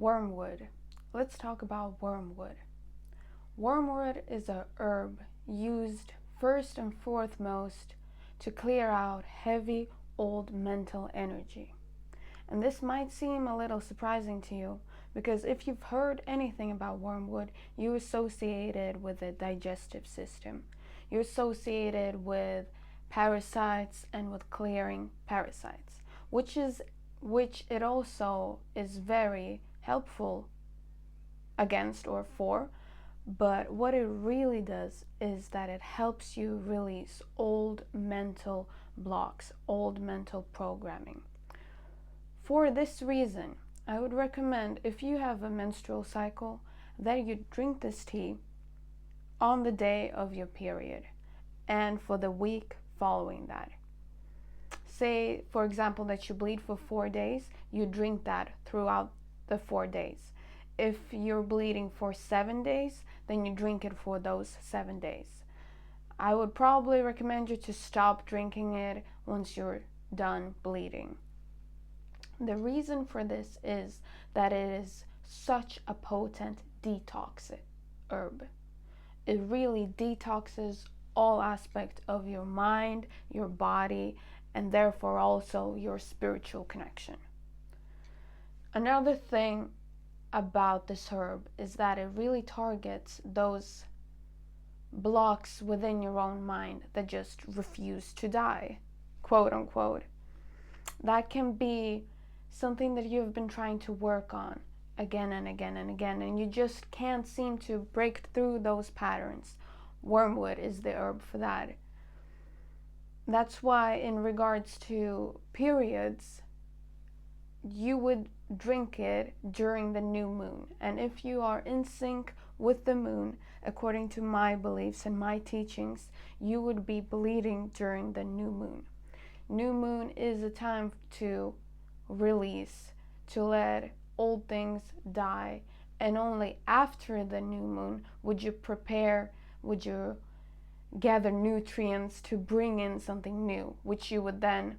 Wormwood. Let's talk about wormwood. Wormwood is a herb used first and foremost to clear out heavy old mental energy. And this might seem a little surprising to you because if you've heard anything about wormwood, you associate it with the digestive system. You associate it with parasites and with clearing parasites, which it also is very helpful against or for. But what it really does is that it helps you release old mental blocks, old mental programming. For this reason, I would recommend, if you have a menstrual cycle, that you drink this tea on the day of your period and for the week following that. Say, for example, that you bleed for 4 days, you drink that throughout the 4 days. If you're bleeding for 7 days, then you drink it for those 7 days. I would probably recommend you to stop drinking it once you're done bleeding. The reason for this is that it is such a potent detox herb. It really detoxes all aspects of your mind, your body, and therefore also your spiritual connection. Another thing about this herb is that it really targets those blocks within your own mind that just refuse to die, quote unquote. That can be something that you've been trying to work on again and again and again, and you just can't seem to break through those patterns. Wormwood is the herb for that. That's why in regards to periods, you would drink it during the new moon. And if you are in sync with the moon, according to my beliefs and my teachings, you would be bleeding during the new moon. New moon is a time to release, to let old things die, and only after the new moon would you gather nutrients to bring in something new, which you would then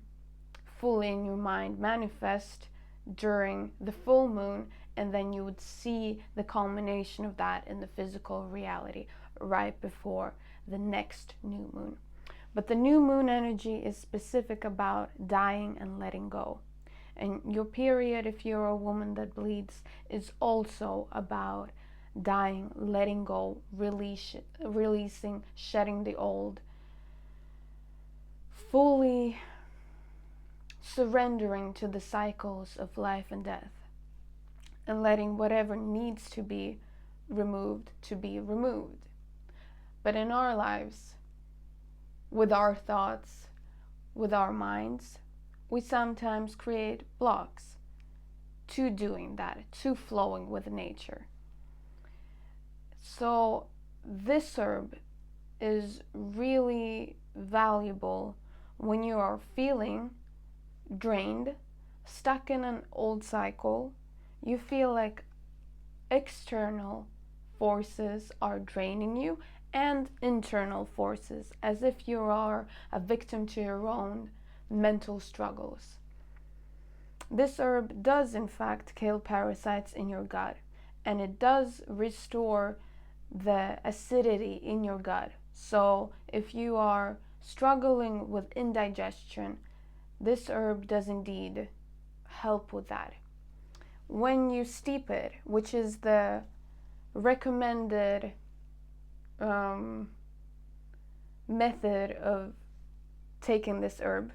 fully in your mind manifest during the full moon, and then you would see the culmination of that in the physical reality right before the next new moon. But the new moon energy is specific about dying and letting go. And your period, if you're a woman that bleeds, is also about dying, letting go, releasing, shedding the old, fully surrendering to the cycles of life and death, and letting whatever needs to be removed to be removed. But in our lives, with our thoughts, with our minds, we sometimes create blocks to doing that, to flowing with nature. So this herb is really valuable when you are feeling drained, stuck in an old cycle. You feel like external forces are draining you and internal forces, as if you are a victim to your own mental struggles. This herb does in fact kill parasites in your gut, and it does restore the acidity in your gut. So if you are struggling with indigestion, this herb does indeed help with that. When you steep it, which is the recommended method of taking this herb,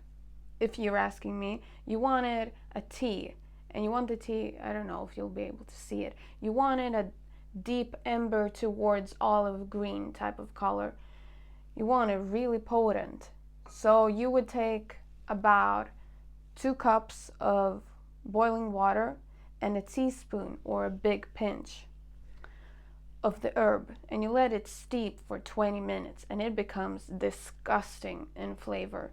if you're asking me, you wanted a tea, and you want the tea, I don't know if you'll be able to see it, you wanted a deep amber towards olive green type of color. You want it really potent. So you would take about 2 cups of boiling water and a teaspoon or a big pinch of the herb, and you let it steep for 20 minutes, and it becomes disgusting in flavor.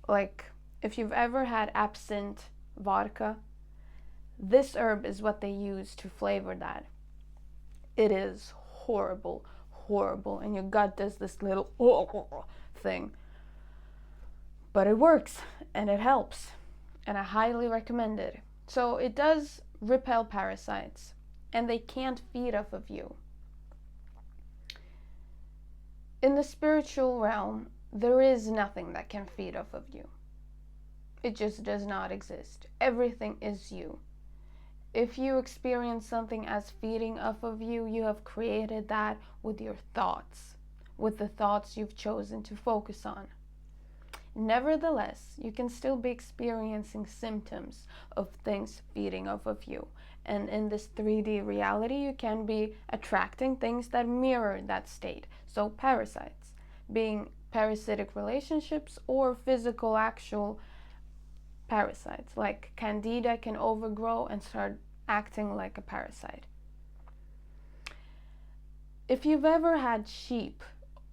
Like if you've ever had absinthe vodka, this herb is what they use to flavor that. It is horrible, horrible, and your gut does this little thing. But it works, and it helps, and I highly recommend it. So it does repel parasites. and they can't feed off of you. In the spiritual realm, there is nothing that can feed off of you. It just does not exist. Everything is you. If you experience something as feeding off of you, you have created that with your thoughts, with the thoughts you've chosen to focus on. Nevertheless, you can still be experiencing symptoms of things feeding off of you. And in this 3D reality, you can be attracting things that mirror that state. So parasites, being parasitic relationships or physical actual parasites. Like candida can overgrow and start acting like a parasite. If you've ever had sheep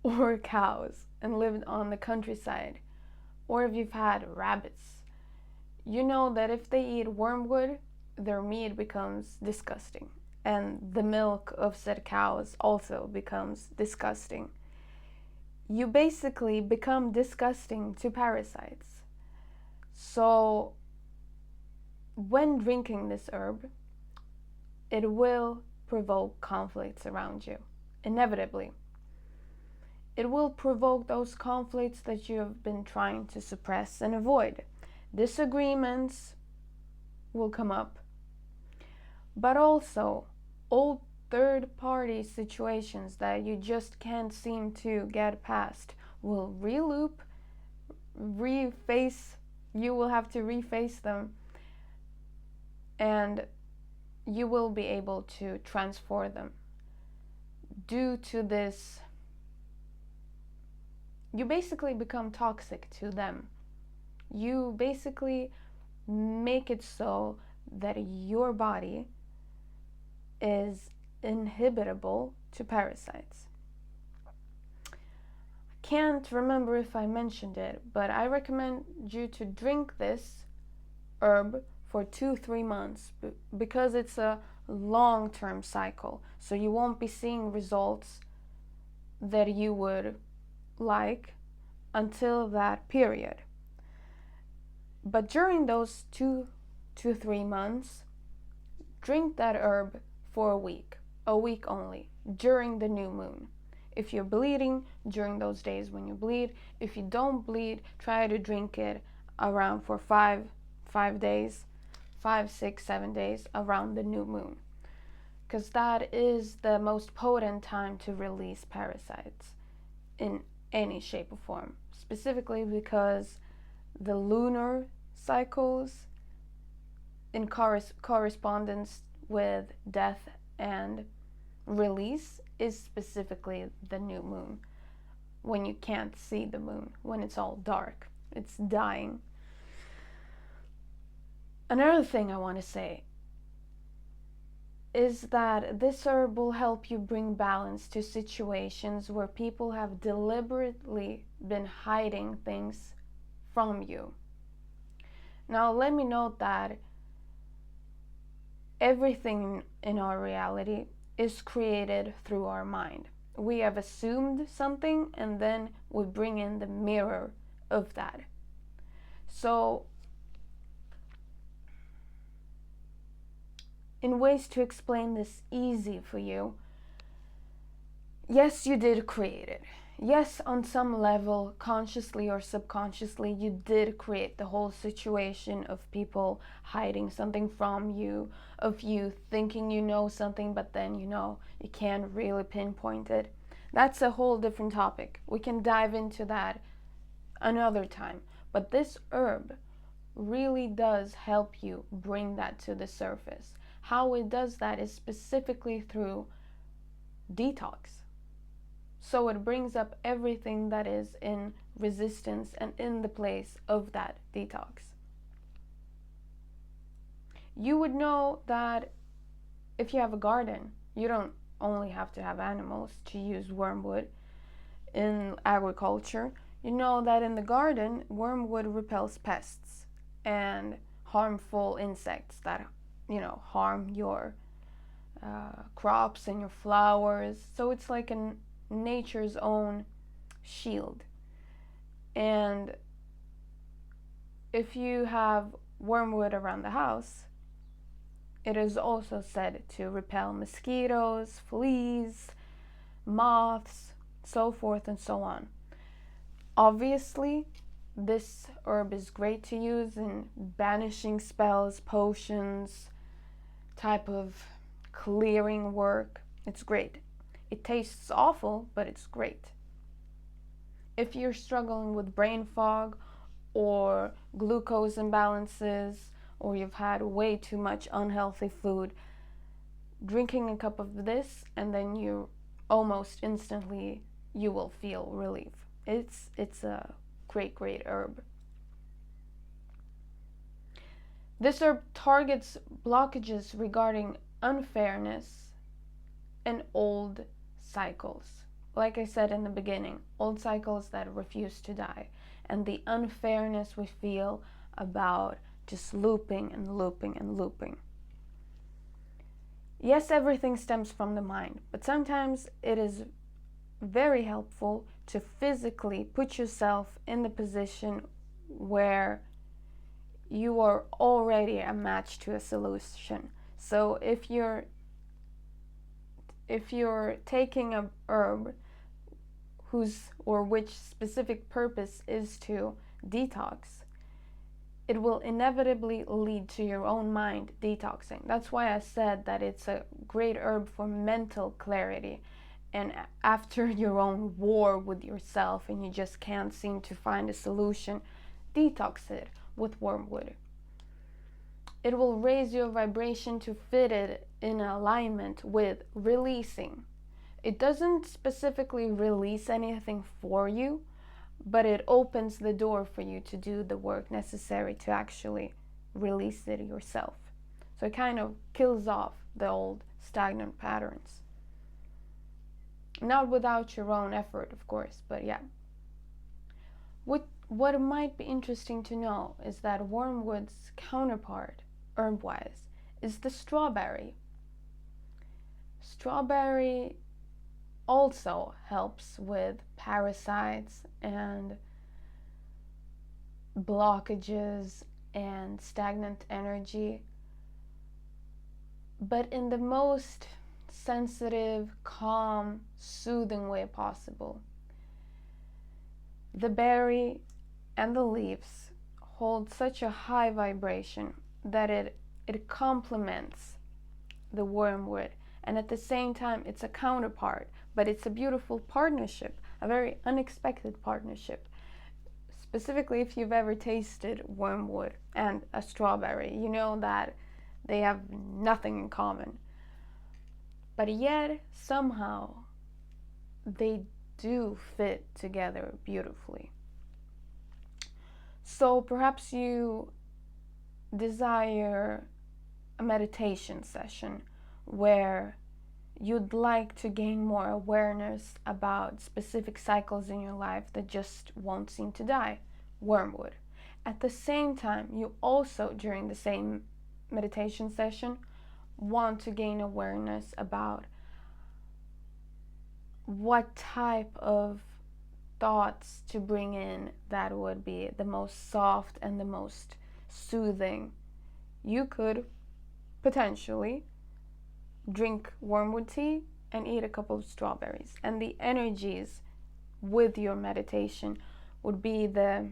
or cows and lived on the countryside, or if you've had rabbits, you know that if they eat wormwood, their meat becomes disgusting, and the milk of said cows also becomes disgusting. You basically become disgusting to parasites. So when drinking this herb, it will provoke conflicts around you, inevitably. It will provoke those conflicts that you have been trying to suppress and avoid. Disagreements will come up, but also old third-party situations that you just can't seem to get past will reloop, reface. You will have to reface them, and you will be able to transform them. Due to this, you basically become toxic to them. You basically make it so that your body is inhibitable to parasites. I can't remember if I mentioned it, but I recommend you to drink this herb for 2-3 months because it's a long-term cycle. So you won't be seeing results that you would like until that period. But during those 2 to 3 months, drink that herb for a week only, during the new moon. If you're bleeding, during those days when you bleed. If you don't bleed, try to drink it around for 5 days, 5, 6, 7 days around the new moon, because that is the most potent time to release parasites in any shape or form, specifically because the lunar cycles in correspondence with death and release is specifically the new moon, when you can't see the moon, when it's all dark, it's dying. Another thing I want to say is that this herb will help you bring balance to situations where people have deliberately been hiding things from you. Now, let me note that everything in our reality is created through our mind. We have assumed something and then we bring in the mirror of that. So, in ways to explain this easy for you, yes, you did create it. Yes, on some level, consciously or subconsciously, you did create the whole situation of people hiding something from you, of you thinking you know something, but then you can't really pinpoint it. That's a whole different topic. We can dive into that another time. But this herb really does help you bring that to the surface. How it does that is specifically through detox. So it brings up everything that is in resistance and in the place of that detox. You would know that if you have a garden, you don't only have to have animals to use wormwood in agriculture. You know that in the garden, wormwood repels pests and harmful insects that harm your crops and your flowers. So it's like nature's own shield. And if you have wormwood around the house, It is also said to repel mosquitoes, fleas, moths, so forth and so on. Obviously, this herb is great to use in banishing spells, potions, type of clearing work. It's great. It tastes awful, but it's great. If you're struggling with brain fog or glucose imbalances, or you've had way too much unhealthy food, drinking a cup of this and then you almost instantly you will feel relief. It's a great herb. This herb targets blockages regarding unfairness and old cycles. Like I said in the beginning, old cycles that refuse to die, and the unfairness we feel about just looping and looping and looping. Yes, everything stems from the mind, but sometimes it is very helpful to physically put yourself in the position where you are already a match to a solution. So if you're taking a herb whose or which specific purpose is to detox, it will inevitably lead to your own mind detoxing. That's why I said that it's a great herb for mental clarity. And after your own war with yourself and you just can't seem to find a solution, detox it with wormwood. It will raise your vibration to fit it in alignment with releasing. It doesn't specifically release anything for you, but it opens the door for you to do the work necessary to actually release it yourself. So it kind of kills off the old stagnant patterns. Not without your own effort, of course, but yeah. What might be interesting to know is that wormwood's counterpart, herb-wise, is the strawberry. Strawberry also helps with parasites and blockages and stagnant energy, but in the most sensitive, calm, soothing way possible. The berry and the leaves hold such a high vibration that it complements the wormwood, and at the same time it's a counterpart, but it's a beautiful partnership, a very unexpected partnership. Specifically, if you've ever tasted wormwood and a strawberry, you know that they have nothing in common. But yet, somehow, they do fit together beautifully. So perhaps you desire a meditation session where you'd like to gain more awareness about specific cycles in your life that just won't seem to die. Wormwood. At the same time, you also, during the same meditation session, want to gain awareness about what type of thoughts to bring in that would be the most soft and the most soothing. You could potentially drink wormwood tea and eat a couple of strawberries, and the energies with your meditation would be the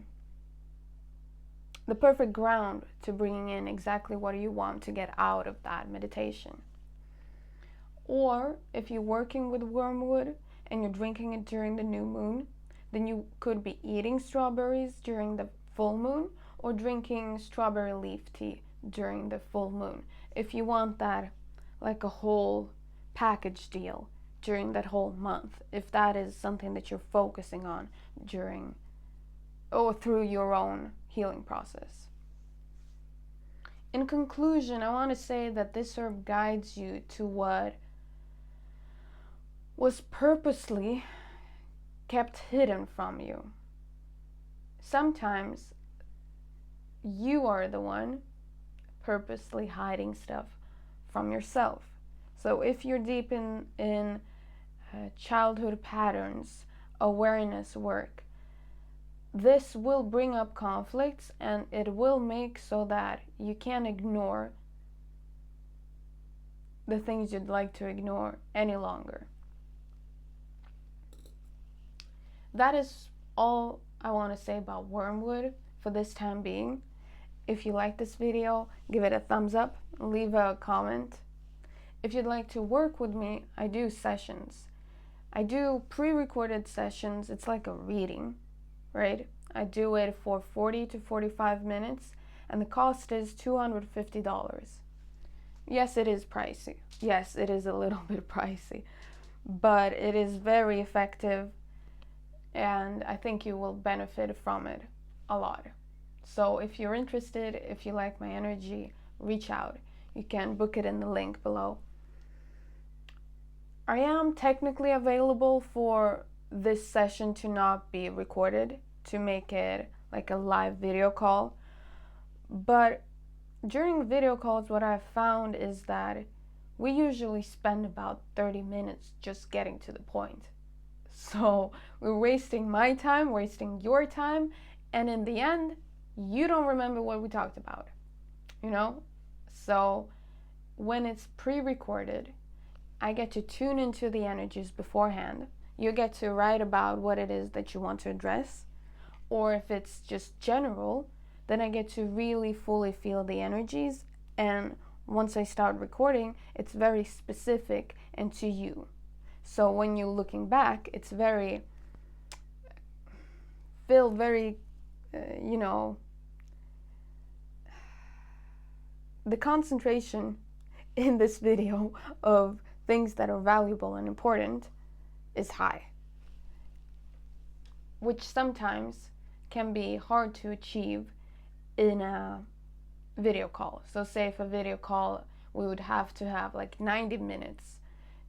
perfect ground to bring in exactly what you want to get out of that meditation. Or if you're working with wormwood and you're drinking it during the new moon, then you could be eating strawberries during the full moon or drinking strawberry leaf tea during the full moon. If you want that like a whole package deal during that whole month, if that is something that you're focusing on during or through your own healing process. In conclusion, I want to say that this herb guides you to what was purposely kept hidden from you. Sometimes you are the one purposely hiding stuff from yourself. So if you're deep in childhood patterns, awareness work, this will bring up conflicts and it will make so that you can't ignore the things you'd like to ignore any longer. That is all I want to say about wormwood for this time being. If you like this video, give it a thumbs up, leave a comment. If you'd like to work with me, I do sessions. I do pre-recorded sessions. It's like a reading, right? I do it for 40 to 45 minutes, and the cost is $250. Yes, it is pricey. Yes, it is a little bit pricey, but it is very effective, and I think you will benefit from it a lot. So if you're interested, if you like my energy, reach out. You can book it in the link below. I am technically available for this session to not be recorded, to make it like a live video call. But during video calls, what I've found is that we usually spend about 30 minutes just getting to the point. So we're wasting my time, wasting your time, and in the end, you don't remember what we talked about, you know? So when it's pre-recorded, I get to tune into the energies beforehand. You get to write about what it is that you want to address. Or if it's just general, then I get to really fully feel the energies. And once I start recording, it's very specific and to you. So when you're looking back, it's very, the concentration in this video of things that are valuable and important is high, which sometimes can be hard to achieve in a video call. So say if a video call, we would have to have like 90 minutes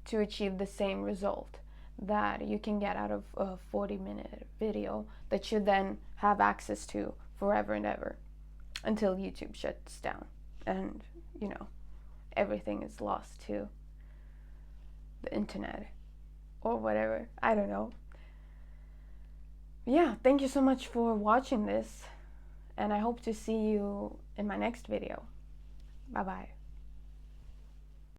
to achieve the same result that you can get out of a 40-minute video that you then have access to forever and ever until YouTube shuts down and, everything is lost to the internet or whatever. I don't know. Yeah, thank you so much for watching this, and I hope to see you in my next video. Bye bye.